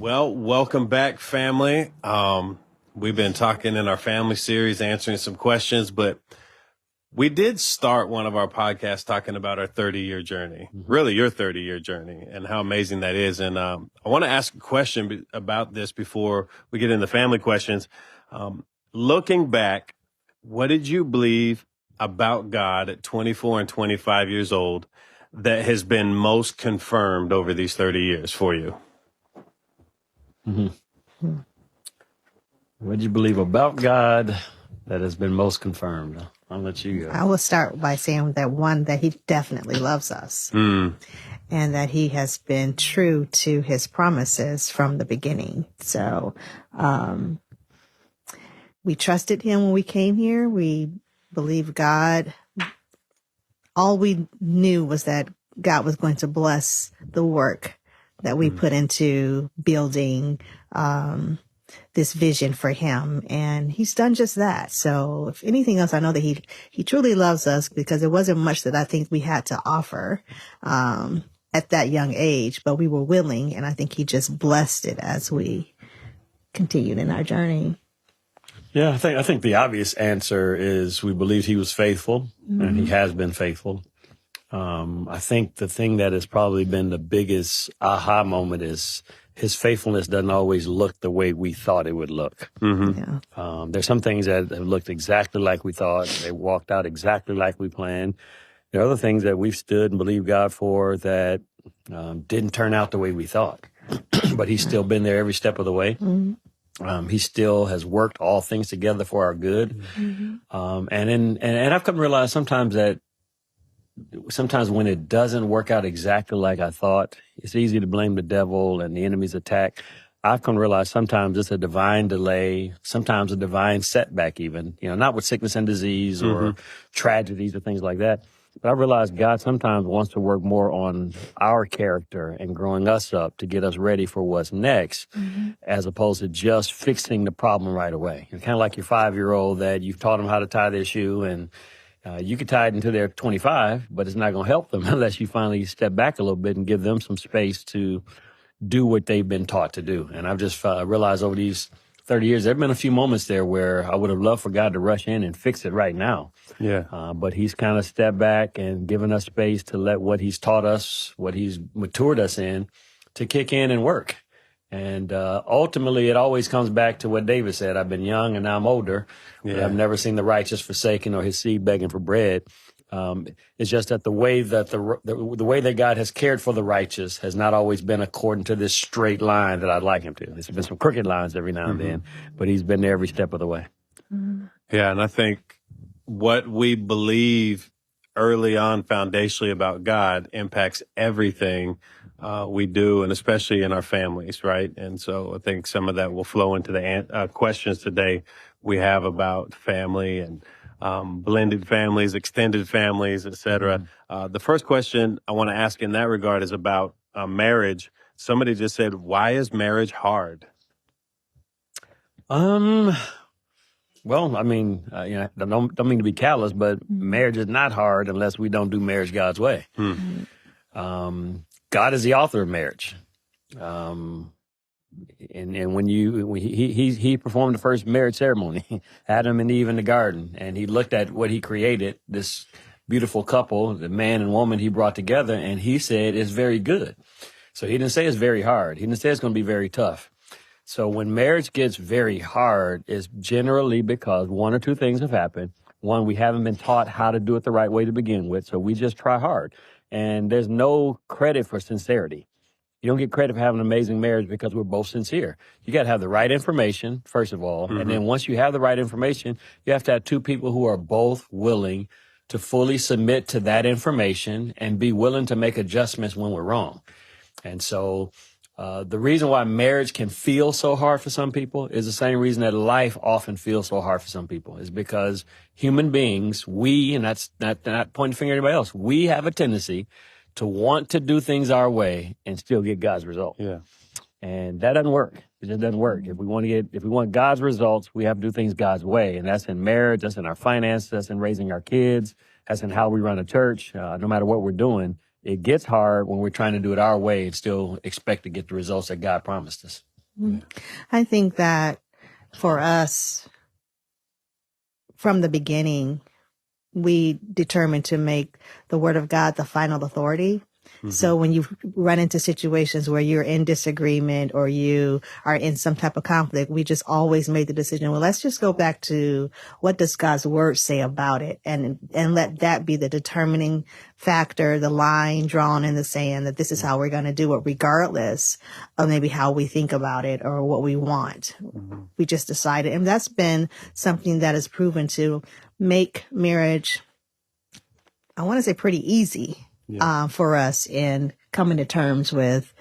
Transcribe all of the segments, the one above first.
Well, welcome back, family. We've been talking in our family series, answering some questions, but we did start one of our podcasts talking about our 30-year journey, really your 30-year journey, and how amazing that is. And I want to ask a question about this before we get into family questions. Looking back, what did you believe about God at 24 and 25 years old that has been most confirmed over these 30 years for you? What did you believe about God that has been most confirmed? I'll let you go. I will start by saying that he definitely loves us and that he has been true to his promises from the beginning. So, we trusted him when we came here. We believed God. All we knew was that God was going to bless the work that we put into building, this vision for him. And he's done just that. So if anything else, I know that he truly loves us because there wasn't much that I think we had to offer, at that young age, but we were willing. And I think he just blessed it as we continued in our journey. Yeah, I think the obvious answer is we believe he was faithful and he has been faithful. I think the thing that has probably been the biggest aha moment is his faithfulness doesn't always look the way we thought it would look. Yeah. There's some things that have looked exactly like we thought. They walked out exactly like we planned. There are other things that we've stood and believed God for that didn't turn out the way we thought. But he's still been there every step of the way. He still has worked all things together for our good. And I've come to realize sometimes when it doesn't work out exactly like I thought, it's easy to blame the devil and the enemy's attack. I've come to realize sometimes it's a divine delay, sometimes a divine setback even, not with sickness and disease or tragedies or things like that. But I realize God sometimes wants to work more on our character and growing us up to get us ready for what's next, as opposed to just fixing the problem right away. Kind of like your 5-year-old that you've taught them how to tie their shoe and you could tie it until they're 25, but it's not going to help them unless you finally step back a little bit and give them some space to do what they've been taught to do. And I've just realized over these 30 years, there have been a few moments there where I would have loved for God to rush in and fix it right now. Yeah. But he's kind of stepped back and given us space to let what he's taught us, what he's matured us in, to kick in and work. And ultimately, it always comes back to what David said. I've been young and now I'm older, but I've never seen the righteous forsaken or his seed begging for bread. It's just that the way that the way that God has cared for the righteous has not always been according to this straight line that I'd like him to. There's been some crooked lines every now and then, but he's been there every step of the way. Yeah, and I think what we believe early on foundationally about God impacts everything we do, and especially in our families, right? And so I think some of that will flow into the questions today we have about family and blended families, extended families, et cetera. The first question I want to ask in that regard is about marriage. Somebody just said, why is marriage hard? Well, I mean, don't mean to be callous, but marriage is not hard unless we don't do marriage God's way. God is the author of marriage. And when he performed the first marriage ceremony, Adam and Eve in the garden, and he looked at what he created, this beautiful couple, the man and woman he brought together, and he said it's very good. So he didn't say it's very hard. He didn't say it's going to be very tough. So when marriage gets very hard, it's generally because one or two things have happened. One, we haven't been taught how to do it the right way to begin with, so we just try hard. And there's no credit for sincerity. You don't get credit for having an amazing marriage because we're both sincere. You got to have the right information, first of all. And then once you have the right information, you have to have two people who are both willing to fully submit to that information and be willing to make adjustments when we're wrong. And so the reason why marriage can feel so hard for some people is the same reason that life often feels so hard for some people, is because human beings, and that's not pointing the finger at anybody else, we have a tendency to want to do things our way and still get God's result. Yeah. And that doesn't work. It just doesn't work. If we want God's results, we have to do things God's way. And that's in marriage, that's in our finances, that's in raising our kids, that's in how we run a church. No matter what we're doing, it gets hard when we're trying to do it our way and still expect to get the results that God promised us. I think that for us, from the beginning, we determined to make the Word of God the final authority. So when you run into situations where you're in disagreement or you are in some type of conflict, we just always made the decision, well, let's just go back to what does God's word say about it, and let that be the determining factor, the line drawn in the sand that this is how we're going to do it, regardless of maybe how we think about it or what we want. We just decided, and that's been something that has proven to make marriage, I want to say, pretty easy. For us in coming to terms with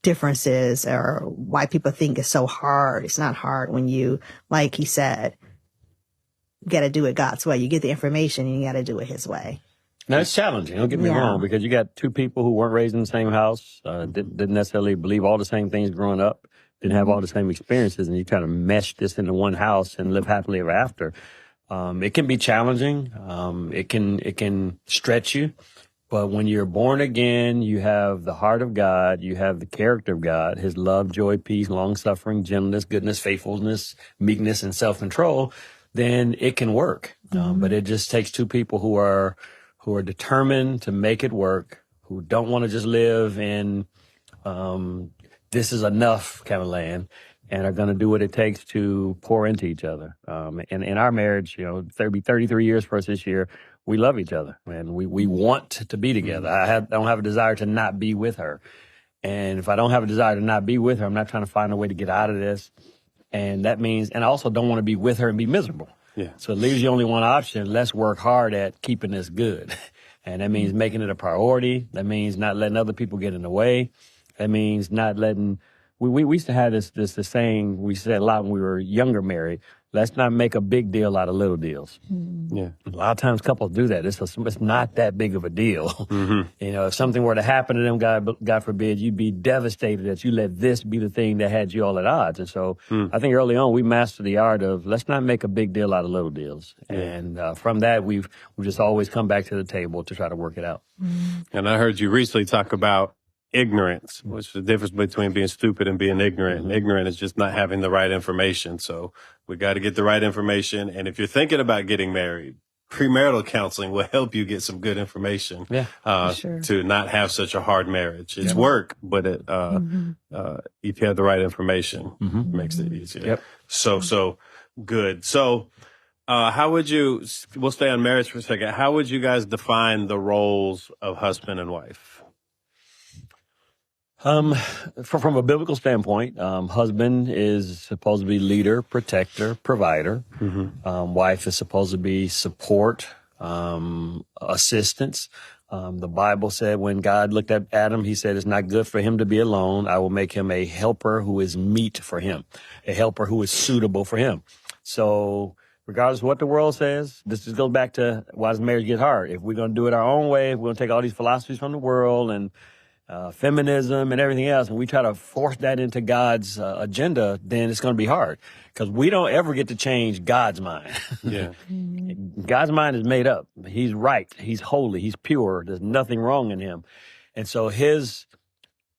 differences, or why people think it's so hard. It's not hard when you, like he said, got to do it God's way. You get the information and you got to do it his way. Now, it's challenging. Don't get me wrong, because you got two people who weren't raised in the same house, didn't necessarily believe all the same things growing up, didn't have all the same experiences, and you try to mesh this into one house and live happily ever after. It can be challenging. It can stretch you. But when you're born again, you have the heart of God, you have the character of God, his love, joy, peace, long-suffering, gentleness, goodness, faithfulness, meekness, and self-control, then it can work. But it just takes two people who are determined to make it work, who don't want to just live in this is enough kind of land, and are going to do what it takes to pour into each other. And in our marriage, there'll be 33 years for us this year. We love each other, and we want to be together. I don't have a desire to not be with her. And if I don't have a desire to not be with her, I'm not trying to find a way to get out of this. And that means, and I also don't want to be with her and be miserable. Yeah. So it leaves you only one option. Let's work hard at keeping this good. And that means making it a priority. That means not letting other people get in the way. That means not letting, we used to have this saying we said a lot when we were younger married. Let's not make a big deal out of little deals. Yeah. A lot of times couples do that. It's not that big of a deal. If something were to happen to them, God forbid, you'd be devastated that you let this be the thing that had you all at odds. And so I think early on we mastered the art of let's not make a big deal out of little deals. And from that, we've just always come back to the table to try to work it out. And I heard you recently talk about ignorance, which is the difference between being stupid and being ignorant. And ignorant is just not having the right information. So we got to get the right information. And if you're thinking about getting married, premarital counseling will help you get some good information to not have such a hard marriage. It's work, but if you have the right information, it makes it easier. So good. So how would you, we'll stay on marriage for a second. How would you guys define the roles of husband and wife? From a biblical standpoint, husband is supposed to be leader, protector, provider. Wife is supposed to be support, assistance. The Bible said when God looked at Adam, he said, it's not good for him to be alone. I will make him a helper who is meet for him, a helper who is suitable for him. So regardless of what the world says, this just goes back to why does marriage get hard? If we're going to do it our own way, if we're going to take all these philosophies from the world and feminism and everything else, and we try to force that into God's agenda, then it's going to be hard because we don't ever get to change God's mind. God's mind is made up. He's right. He's holy. He's pure. There's nothing wrong in him. And so his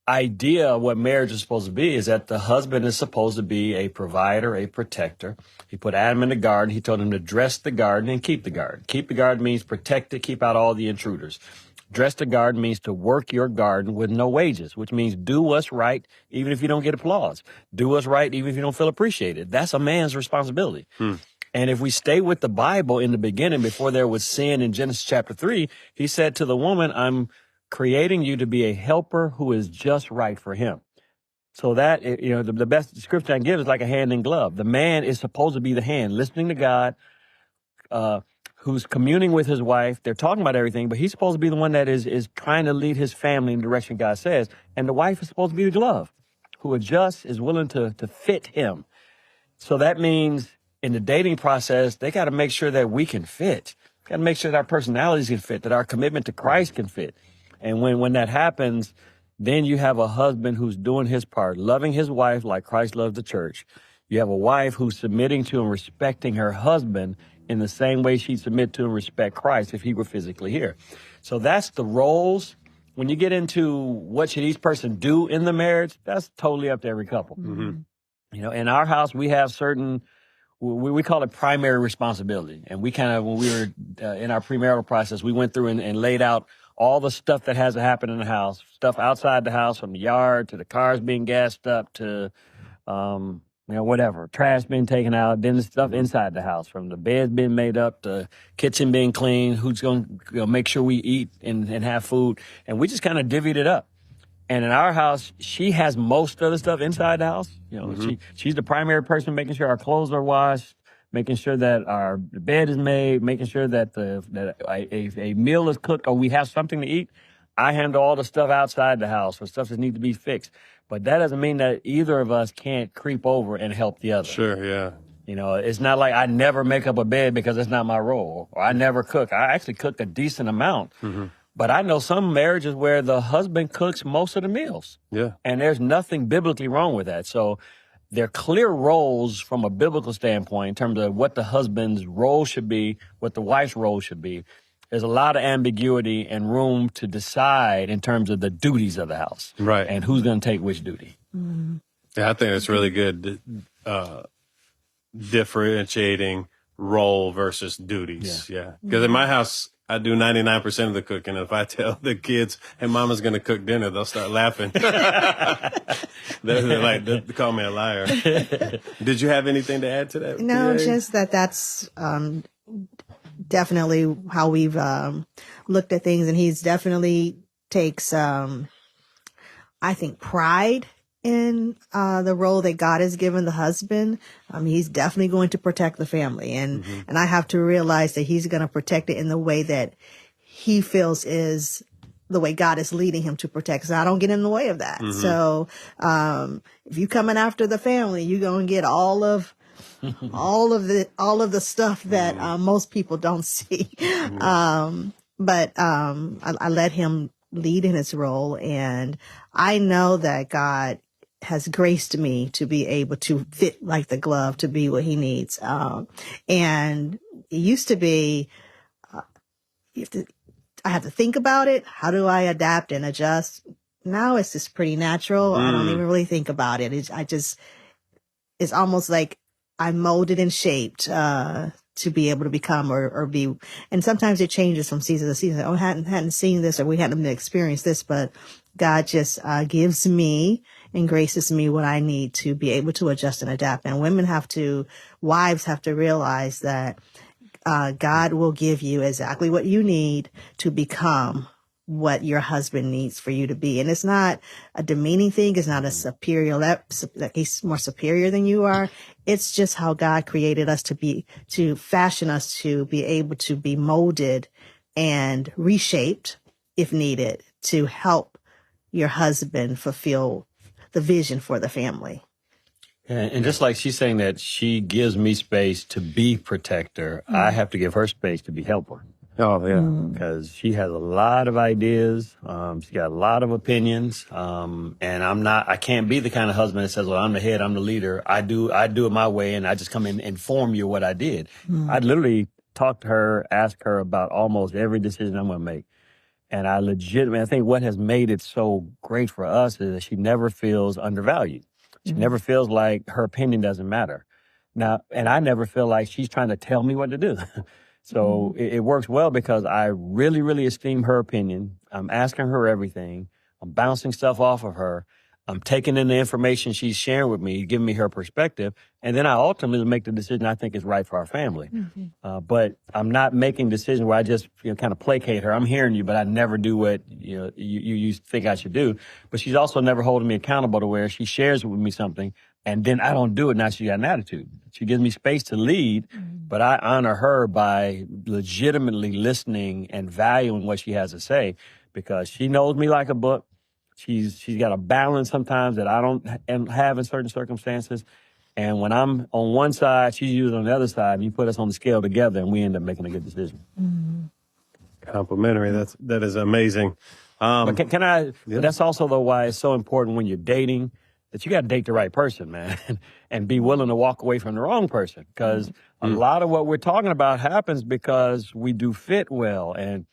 idea of what marriage is supposed to be is that the husband is supposed to be a provider, a protector. He put Adam in the garden. He told him to dress the garden and keep the garden. Keep the garden means protect it, keep out all the intruders. Dress the garden means to work your garden with no wages, which means do what's right even if you don't get applause. Do what's right even if you don't feel appreciated. That's a man's responsibility. And if we stay with the Bible in the beginning, before there was sin in Genesis chapter 3, he said to the woman, I'm creating you to be a helper who is just right for him. So that, the best description I can give is like a hand in glove. The man is supposed to be the hand, listening to God, who's communing with his wife. They're talking about everything, but he's supposed to be the one that is trying to lead his family in the direction God says. And the wife is supposed to be the glove, who adjusts, is willing to fit him. So that means in the dating process, they got to make sure that we can fit. Got to make sure that our personalities can fit, that our commitment to Christ can fit. And when that happens, then you have a husband who's doing his part, loving his wife like Christ loved the church. You have a wife who's submitting to and respecting her husband in the same way she'd submit to and respect Christ if he were physically here. So that's the roles. when you get into what should each person do in the marriage, that's totally up to every couple. Mm-hmm. You know, in our house, we have certain, we call it primary responsibility. And we kind of, when we were in our premarital process, we went through and laid out all the stuff that has to happen in the house, stuff outside the house, from the yard to the cars being gassed up to, you know, whatever, trash being taken out, then the stuff inside the house, from the beds being made up to kitchen being clean, who's going to make sure we eat and have food. And we just kind of divvied it up. And in our house, she has most of the stuff inside the house. You know, she's the primary person making sure our clothes are washed, making sure that our bed is made, making sure that a meal is cooked or we have something to eat. I handle all the stuff outside the house or stuff that needs to be fixed. But that doesn't mean that either of us can't creep over and help the other. Sure, yeah. You know, it's not like I never make up a bed because it's not my role, or I never cook. I actually cook a decent amount. Mm-hmm. But I know some marriages where the husband cooks most of the meals. Yeah. And there's nothing biblically wrong with that. So there are clear roles from a biblical standpoint in terms of what the husband's role should be, what the wife's role should be. There's a lot of ambiguity and room to decide in terms of the duties of the house. Right. And who's going to take which duty. Mm-hmm. Yeah, I think it's really good, differentiating role versus duties. Yeah. Because in my house, I do 99% of the cooking. If I tell the kids, hey, mama's going to cook dinner, they'll start laughing. they're like, they call me a liar. Did you have anything to add to that? No, PA? just that's definitely how we've looked at things. And he's definitely takes, I think, pride in the role that God has given the husband. He's definitely going to protect the family, and I have to realize that he's going to protect it in the way that he feels is the way God is leading him to protect. So I don't get in the way of that. So if you coming after the family, you're going to get all of the stuff that most people don't see. But I let him lead in his role, and I know that God has graced me to be able to fit like the glove to be what he needs. And it used to be, I have to think about it. How do I adapt and adjust? Now it's just pretty natural. I don't even really think about it. It's almost like I'm molded and shaped, to be able to become or be, and sometimes it changes from season to season. Oh, I hadn't seen this, or we hadn't experienced this, but God just gives me and graces me what I need to be able to adjust and adapt. And wives have to realize that God will give you exactly what you need to become what your husband needs for you to be. And it's not a demeaning thing. It's not a superior, that he's more superior than you are. It's just how God created us to fashion us to be able to be molded and reshaped if needed to help your husband fulfill the vision for the family. And just like she's saying that she gives me space to be protector, I have to give her space to be helper. Oh, yeah. Because she has a lot of ideas. She got a lot of opinions. And I can't be the kind of husband that says, well, I'm the head, I'm the leader. I do it my way, and I just come in and inform you what I did. I literally talk to her, ask her about almost every decision I'm going to make. And I think what has made it so great for us is that she never feels undervalued. She never feels like her opinion doesn't matter. Now, and I never feel like she's trying to tell me what to do. So it works well because I really, really esteem her opinion. I'm asking her everything. I'm bouncing stuff off of her. I'm taking in the information she's sharing with me, giving me her perspective, and then I ultimately make the decision I think is right for our family. But I'm not making decisions where I just kind of placate her. I'm hearing you, but I never do what you think I should do. But she's also never holding me accountable to where she shares with me something, and then I don't do it. Now she got an attitude. She gives me space to lead, but I honor her by legitimately listening and valuing what she has to say because she knows me like a book. She's got a balance sometimes that I don't have in certain circumstances. And when I'm on one side, she's usually on the other side. And you put us on the scale together, and we end up making a good decision. Complimentary. That is amazing. But can I? Yeah. That's also why it's so important when you're dating that you got to date the right person, man, and be willing to walk away from the wrong person. Because a lot of what we're talking about happens because we do fit well, and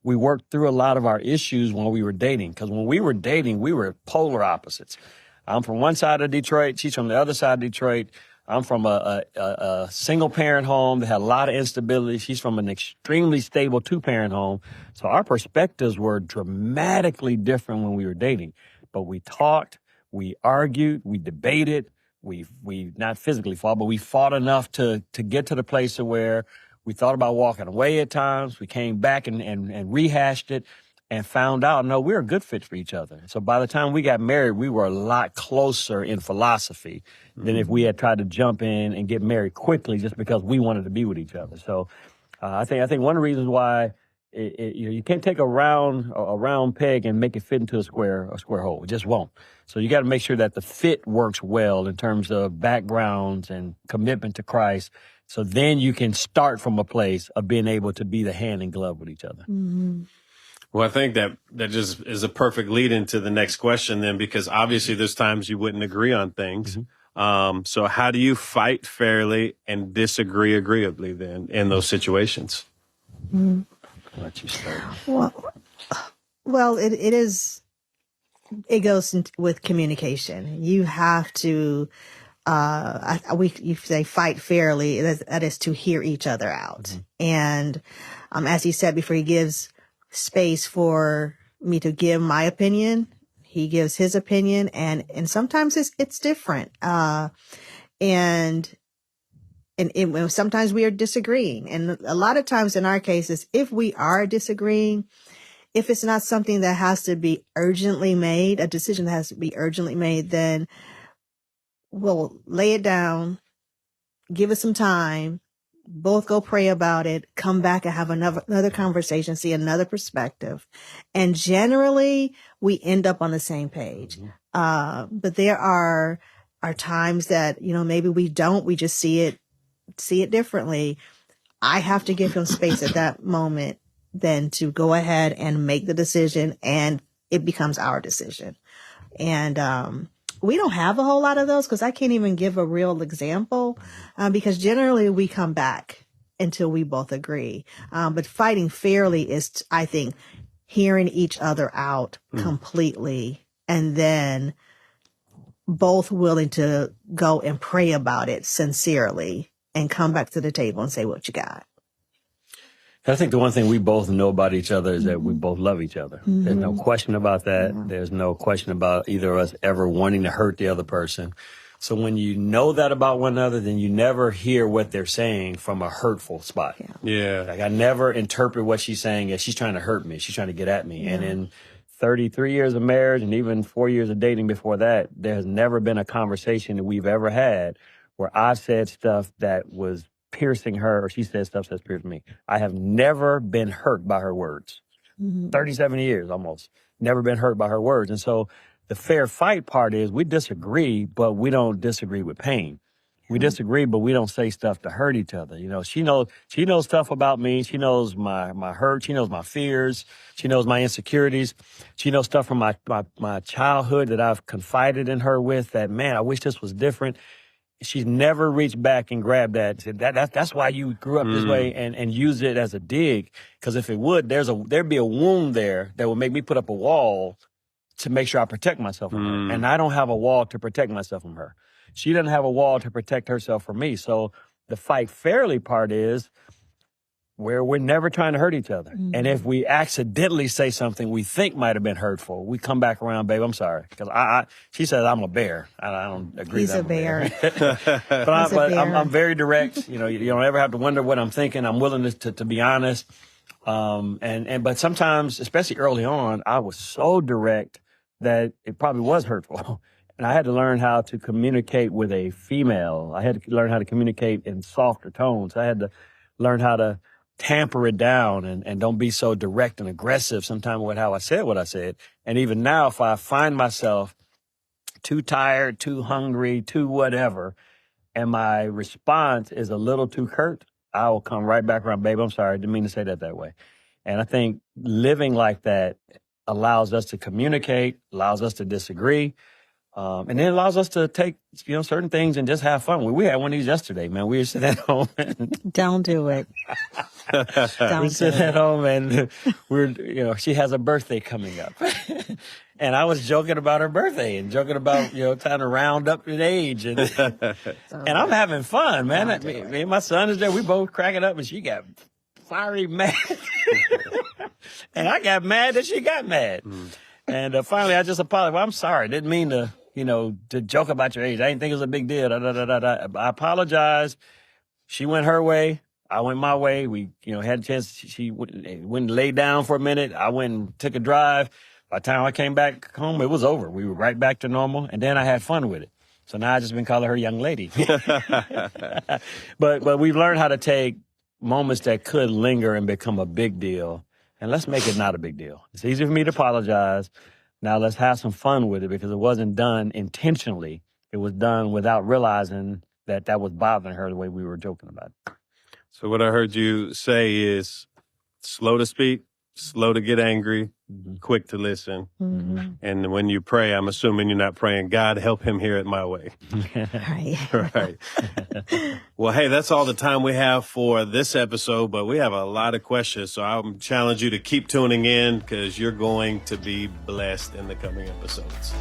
we worked through a lot of our issues when we were dating. Because when we were dating, we were polar opposites. I'm from one side of Detroit. She's from the other side of Detroit. I'm from a single parent home that had a lot of instability. She's from an extremely stable 2-parent home. So our perspectives were dramatically different when we were dating. But we talked, we argued, we debated, we not physically fought, but we fought enough to get to the place where we thought about walking away at times. We came back and rehashed it and found out, no, we're a good fit for each other. So by the time we got married, we were a lot closer in philosophy than if we had tried to jump in and get married quickly just because we wanted to be with each other. So I think one of the reasons why you can't take a round peg and make it fit into a square hole. It just won't. So you got to make sure that the fit works well in terms of backgrounds and commitment to Christ. So then you can start from a place of being able to be the hand and glove with each other. Mm-hmm. Well, I think that just is a perfect lead into the next question then, because obviously there's times you wouldn't agree on things. Mm-hmm. So how do you fight fairly and disagree agreeably then in those situations? Mm-hmm. I'll let you start. Well, it goes with communication. You have to, you say fight fairly, that is to hear each other out. Mm-hmm. And, as he said before, he gives space for me to give my opinion. He gives his opinion, and sometimes it's different. And sometimes we are disagreeing. And a lot of times in our cases, if we are disagreeing, if it's not something that has to be urgently made, a decision that has to be urgently made, then we'll lay it down, give it some time, both go pray about it, come back and have another conversation, see another perspective. And generally we end up on the same page. Mm-hmm. But there are times that, maybe we just see it differently. I have to give him space at that moment then to go ahead and make the decision, and it becomes our decision. And, we don't have a whole lot of those because I can't even give a real example, because generally we come back until we both agree. But fighting fairly is, I think, hearing each other out completely, and then both willing to go and pray about it sincerely and come back to the table and say what you got. I think the one thing we both know about each other is that we both love each other. Mm-hmm. There's no question about that. Mm-hmm. There's no question about either of us ever wanting to hurt the other person. So when you know that about one another, then you never hear what they're saying from a hurtful spot. Yeah. Like I never interpret what she's saying as she's trying to hurt me. She's trying to get at me. Yeah. And in 33 years of marriage and even 4 years of dating before that, there has never been a conversation that we've ever had where I said stuff that was piercing her, or she said stuff that's pierced me. I have never been hurt by her words. Mm-hmm. 37 years almost. Never been hurt by her words. And so the fair fight part is we disagree, but we don't disagree with pain. We disagree, but we don't say stuff to hurt each other. She knows stuff about me. She knows my hurt. She knows my fears. She knows my insecurities. She knows stuff from my childhood that I've confided in her with that, man, I wish this was different. She's never reached back and grabbed that. Said that's why you grew up this way, and use it as a dig. Because if it would, there'd be a wound there that would make me put up a wall to make sure I protect myself from her. And I don't have a wall to protect myself from her. She doesn't have a wall to protect herself from me. So the fight fairly part is where we're never trying to hurt each other. Mm-hmm. And if we accidentally say something we think might have been hurtful, we come back around, babe, I'm sorry. Because she says I'm a bear. I don't agree. He's a bear. But I'm very direct. You don't ever have to wonder what I'm thinking. I'm willing to be honest. But sometimes, especially early on, I was so direct that it probably was hurtful. And I had to learn how to communicate with a female. I had to learn how to communicate in softer tones. I had to learn how to tamper it down and don't be so direct and aggressive sometimes with how I said what I said. And even now, if I find myself too tired, too hungry, too whatever, and my response is a little too curt, I will come right back around, babe, I'm sorry, I didn't mean to say that way. And I think living like that allows us to communicate, allows us to disagree, and then allows us to take, certain things and just have fun. We had one of these yesterday, man. We were sitting at home. Don't do it. We sit at home and she has a birthday coming up. And I was joking about her birthday and joking about, trying to round up in age. And I'm having fun, man. Me and my son is there. We both cracking up and she got fiery mad. And I got mad that she got mad. And finally I just apologized. Well, I'm sorry. I didn't mean to, to joke about your age. I didn't think it was a big deal. I apologize. She went her way. I went my way. We, had a chance. She went and laid down for a minute. I went and took a drive. By the time I came back home, it was over. We were right back to normal. And then I had fun with it. So now I just been calling her young lady. But we've learned how to take moments that could linger and become a big deal. And let's make it not a big deal. It's easy for me to apologize. Now let's have some fun with it because it wasn't done intentionally. It was done without realizing that was bothering her the way we were joking about it. So what I heard you say is slow to speak, slow to get angry, quick to listen. And when you pray, I'm assuming you're not praying, God, help him hear it my way. Right. Well, hey, that's all the time we have for this episode, but we have a lot of questions. So I'll challenge you to keep tuning in because you're going to be blessed in the coming episodes.